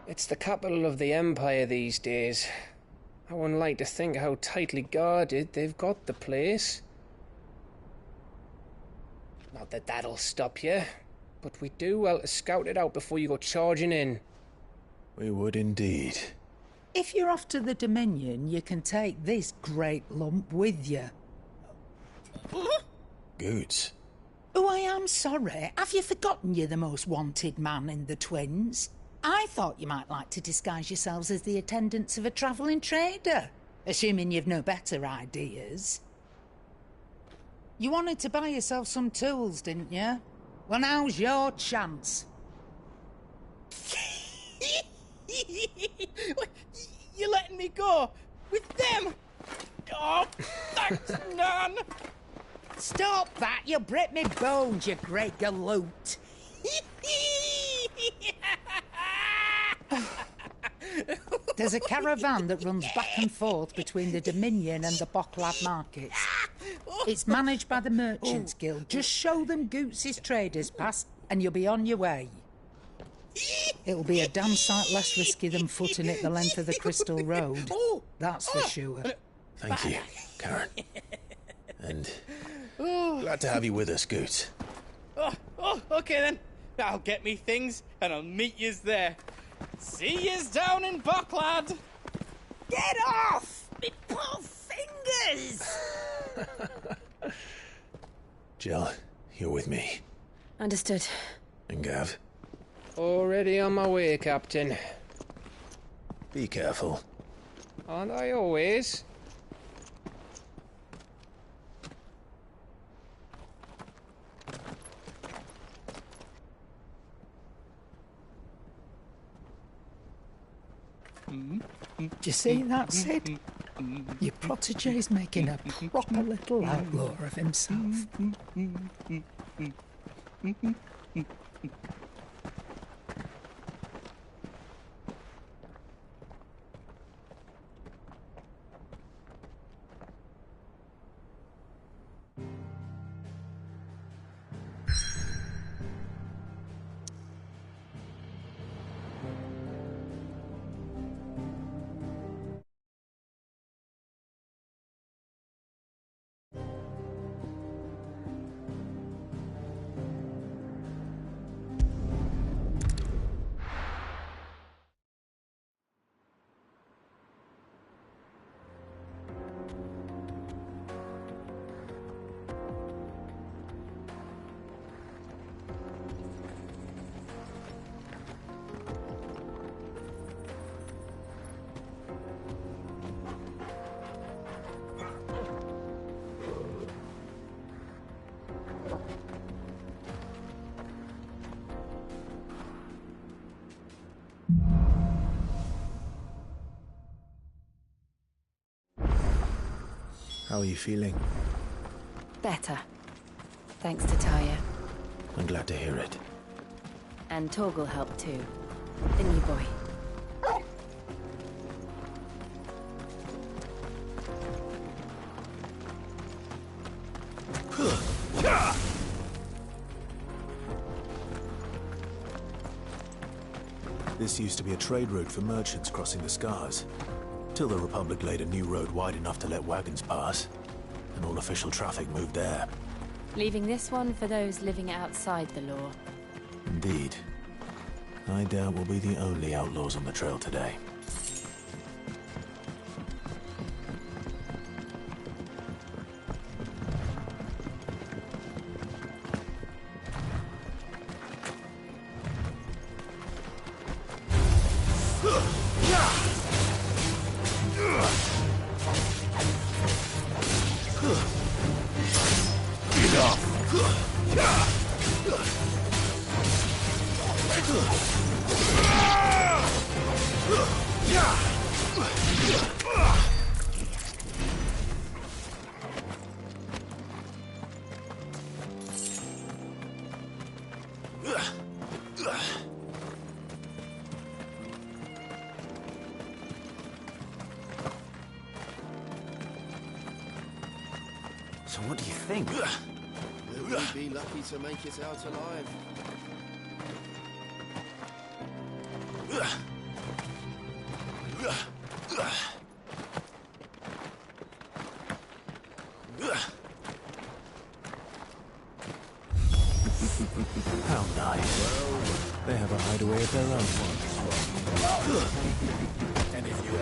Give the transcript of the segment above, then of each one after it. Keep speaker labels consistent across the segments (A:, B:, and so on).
A: It's the capital of the Empire these days. I wouldn't like to think how tightly guarded they've got the place. Not that that'll stop you, but we do well to scout it out before you go charging in.
B: We would indeed.
C: If you're off to the Dominion, you can take this great lump with you.
B: Goods.
C: Oh, I am sorry. Have you forgotten you're the most wanted man in the Twins? I thought you might like to disguise yourselves as the attendants of a travelling trader, assuming you've no better ideas. You wanted to buy yourself some tools, didn't you? Well, now's your chance.
D: You're letting me go with them? Oh, thanks, Nan.
C: Stop that! You'll break me bones, you great galoot. There's a caravan that runs back and forth between the Dominion and the Bocklad markets. It's managed by the Merchants Guild. Just show them Goots' traders pass and you'll be on your way. It'll be a damn sight less risky than footing it the length of the Crystal Road. That's for sure.
B: Thank you, Karen. And glad to have you with us, Goots.
D: Okay then. I'll get me things and I'll meet yous there. See yous down in Bocklad.
C: Get off! Me poor fingers!
B: Jill, you're with me.
E: Understood.
B: And Gav,
A: Already on my way, Captain.
B: be careful.
A: Aren't I always?
C: Do you see that, Sid? Your protege's making a proper little outlaw of himself.
B: How are you feeling?
E: Better. Thanks to Taya.
B: I'm glad to hear it.
E: And Torgal helped too. Didn't you, boy?
B: This used to be a trade route for merchants crossing the Scars. Till the Republic laid a new road wide enough to let wagons pass, and all official traffic moved there.
E: Leaving this one for those living outside the law.
B: Indeed. I doubt we'll be the only outlaws on the trail today. So what do you think?
F: Will we be lucky to make it out alive?
B: How nice. They have a hideaway of their own. And if you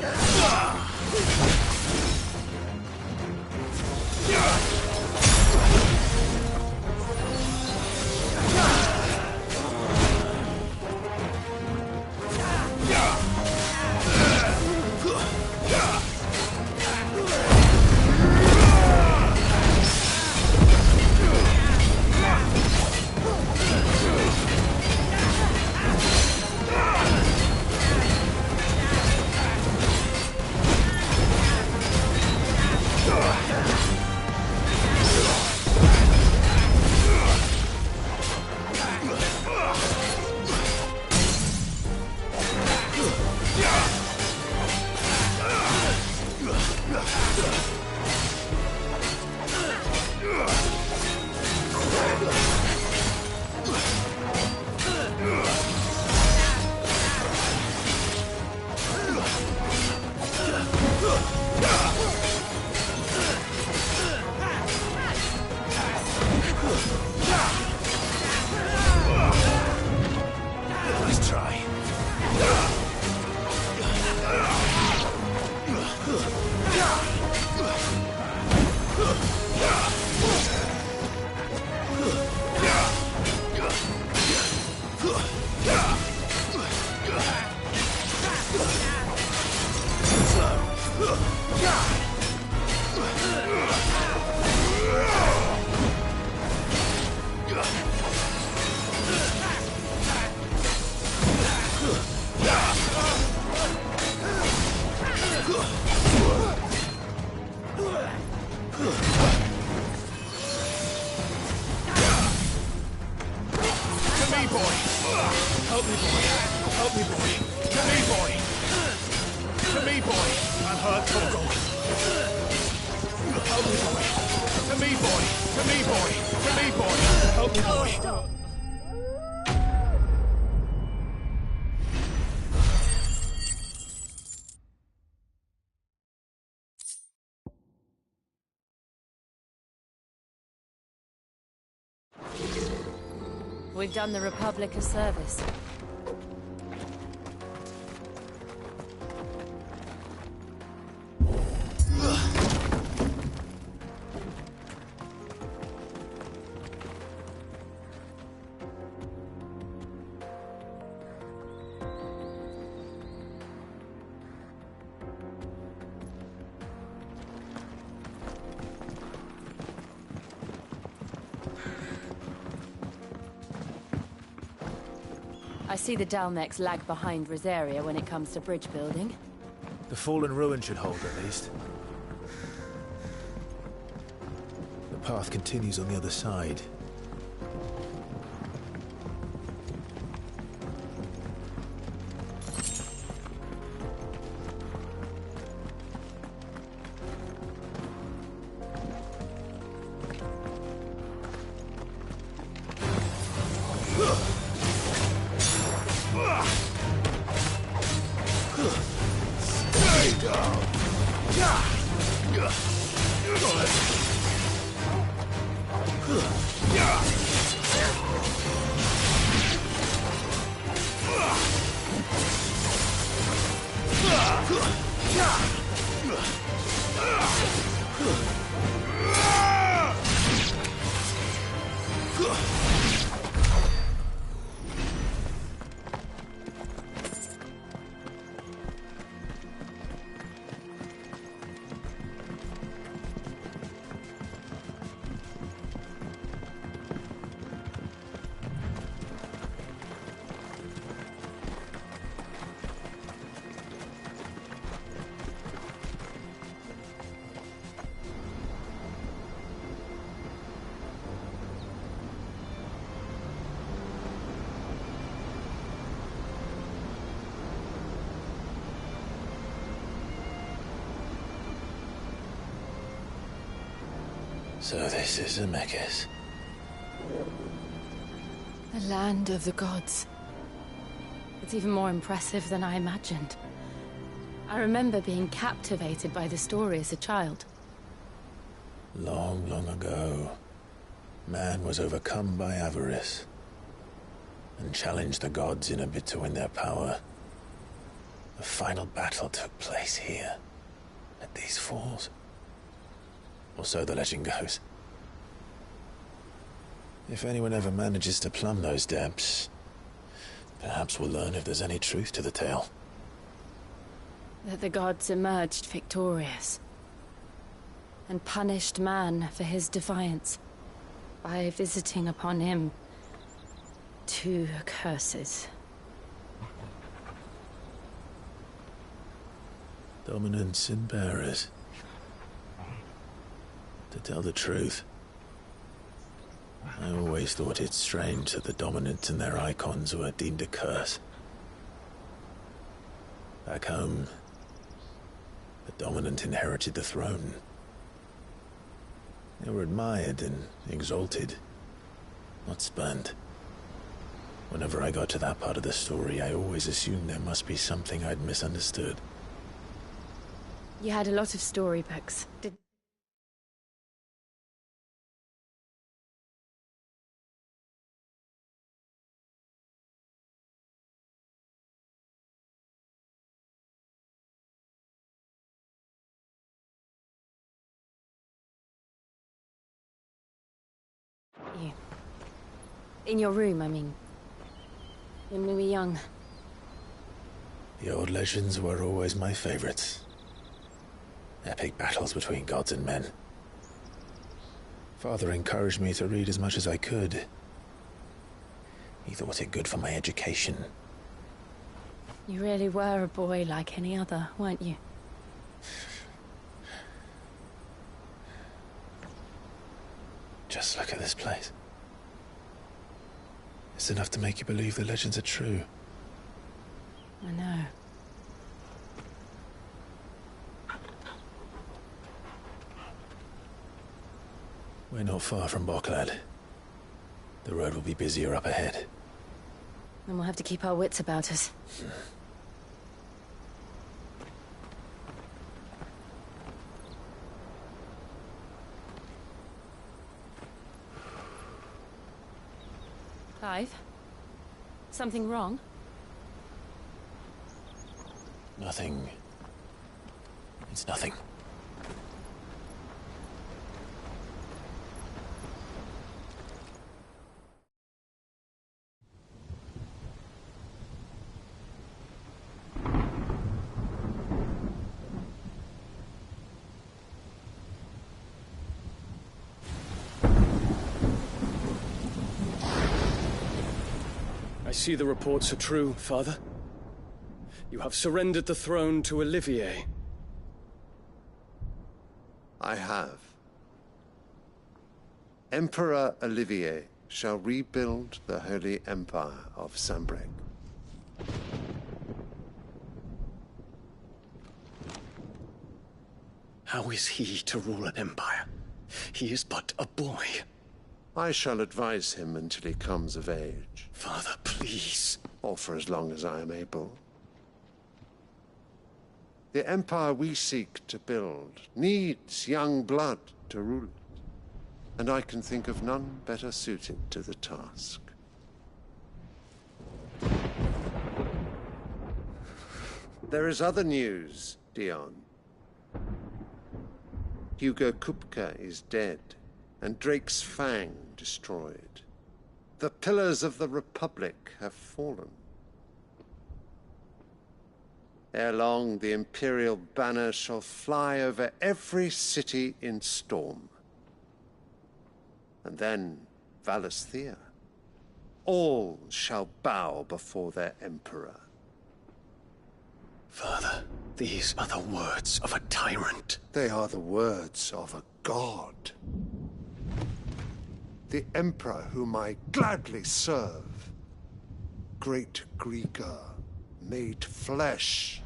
E: We've done the Republic a service. I see the Dalmeks lag behind Rosaria when it comes to bridge building.
B: The fallen ruin should hold, at least. The path continues on the other side. So this is Zemeckis.
E: The land of the gods. It's even more impressive than I imagined. I remember being captivated by the story as a child.
B: Long, long ago, man was overcome by avarice and challenged the gods in a bid to win their power. A final battle took place here, at these falls. Or so the legend goes. If anyone ever manages to plumb those depths, perhaps we'll learn if there's any truth to the tale.
E: That the gods emerged victorious and punished man for his defiance by visiting upon him 2 curses.
B: Dominants and bearers. To tell the truth, I always thought it strange that the dominants and their icons were deemed a curse. Back home, the dominant inherited the throne. They were admired and exalted, not spurned. Whenever I got to that part of the story, I always assumed there must be something I'd misunderstood.
E: You had a lot of storybooks. Did... You. In your room, I mean. When we were young.
B: The old legends were always my favorites. Epic battles between gods and men. Father encouraged me to read as much as I could. He thought it good for my education.
E: You really were a boy like any other, weren't you?
B: Just look at this place. It's enough to make you believe the legends are true.
E: I know.
B: We're not far from Boklad. The road will be busier up ahead.
E: Then we'll have to keep our wits about us. Clive? Something wrong?
B: Nothing. It's nothing.
G: I see the reports are true, Father. You have surrendered the throne to Olivier.
F: I have. Emperor Olivier shall rebuild the Holy Empire of Sambrec.
G: How is he to rule an empire? He is but a boy.
F: I shall advise him until he comes of age.
G: Father, please.
F: Or for as long as I am able. The empire we seek to build needs young blood to rule it, and I can think of none better suited to the task. There is other news, Dion. Hugo Kupka is dead, and Drake's Fang destroyed. The pillars of the Republic have fallen. Ere long, the Imperial banner shall fly over every city in Storm. And then, Valisthea. All shall bow before their Emperor.
G: Father, these are the words of a tyrant.
F: They are the words of a god. The Emperor whom I gladly serve. Great Greeker, made flesh.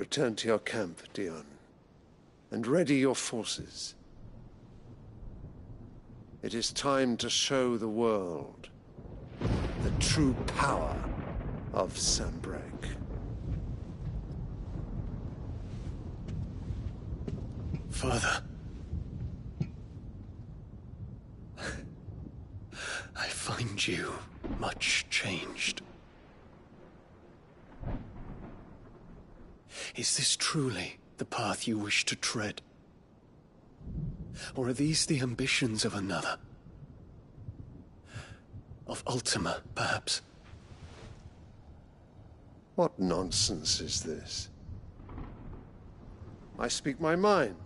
F: Return to your camp, Dion, and ready your forces. It is time to show the world the true power of Sanbreque.
G: Father. I find you much changed. Is this truly the path you wish to tread? Or are these the ambitions of another? Of Ultima, perhaps?
F: What nonsense is this? I speak my mind,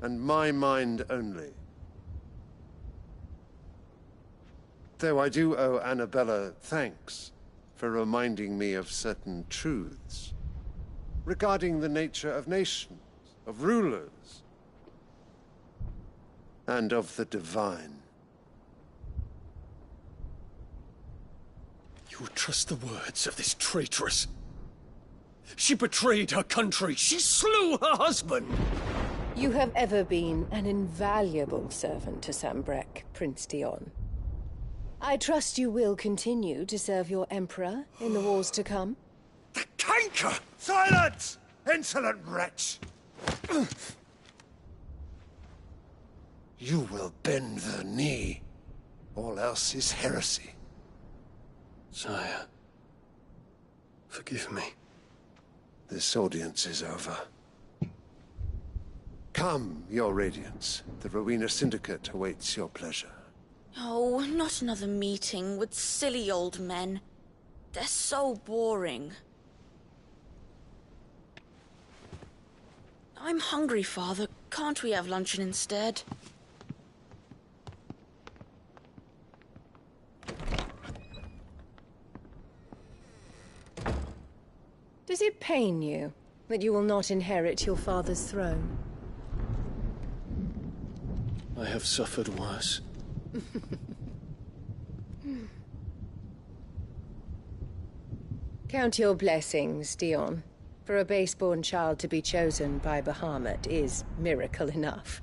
F: and my mind only. Though I do owe Annabella thanks for reminding me of certain truths regarding the nature of nations, of rulers, and of the divine.
G: You would trust the words of this traitress? She betrayed her country. She slew her husband.
H: You have ever been an invaluable servant to Sanbreque, Prince Dion. I trust you will continue to serve your Emperor in the wars to come.
F: The canker! Silence! Insolent wretch! You will bend the knee. All else is heresy.
G: Sire, forgive me.
F: This audience is over. Come, your Radiance. The Rowena Syndicate awaits your pleasure.
I: Oh, not another meeting with silly old men. They're so boring. I'm hungry, Father. Can't we have luncheon instead?
H: Does it pain you that you will not inherit your father's throne?
G: I have suffered worse.
H: Count your blessings, Dion. For a base-born child to be chosen by Bahamut is miracle enough.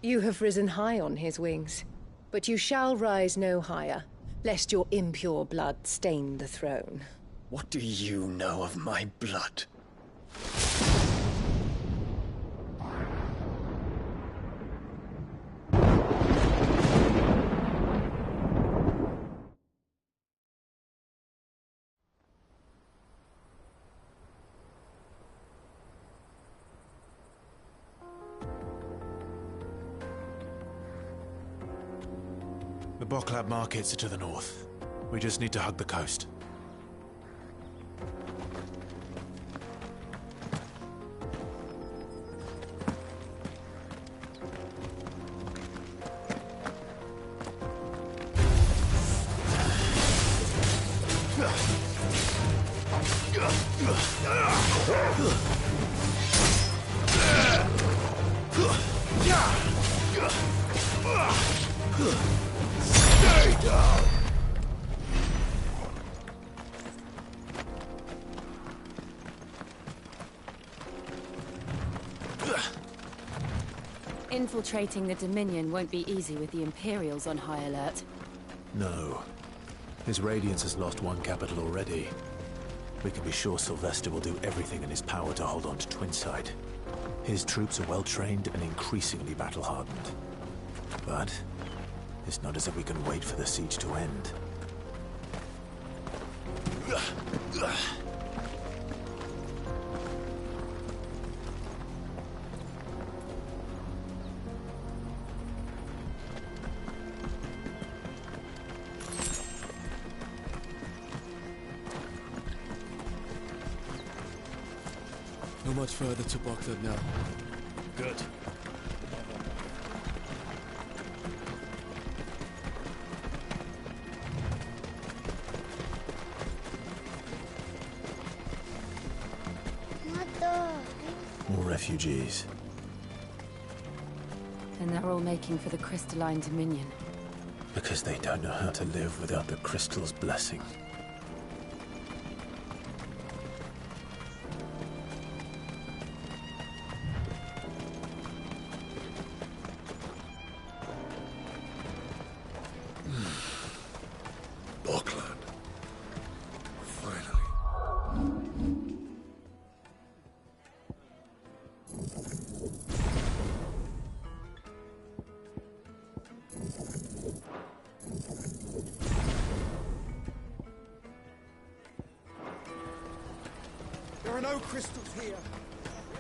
H: You have risen high on his wings, but you shall rise no higher, lest your impure blood stain the throne.
G: What do you know of my blood?
B: The Boklab markets are to the north. We just need to hug the coast.
F: Stay down!
E: Infiltrating the Dominion won't be easy with the Imperials on high alert.
B: No. His Radiance has lost one capital already. We can be sure Sylvester will do everything in his power to hold on to Twinside. His troops are well-trained and increasingly battle-hardened. But it's not as if we can wait for the siege to end.
J: Not much further to Boklab now.
G: Good.
B: More refugees.
E: And they're all making for the crystalline Dominion.
B: Because they don't know how to live without the crystal's blessing.
K: There are no crystals here.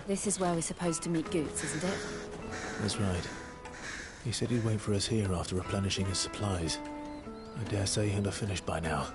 E: This is where we're supposed to meet Goots, isn't it?
B: That's right. He said he'd wait for us here after replenishing his supplies. I dare say he'll have finished by now.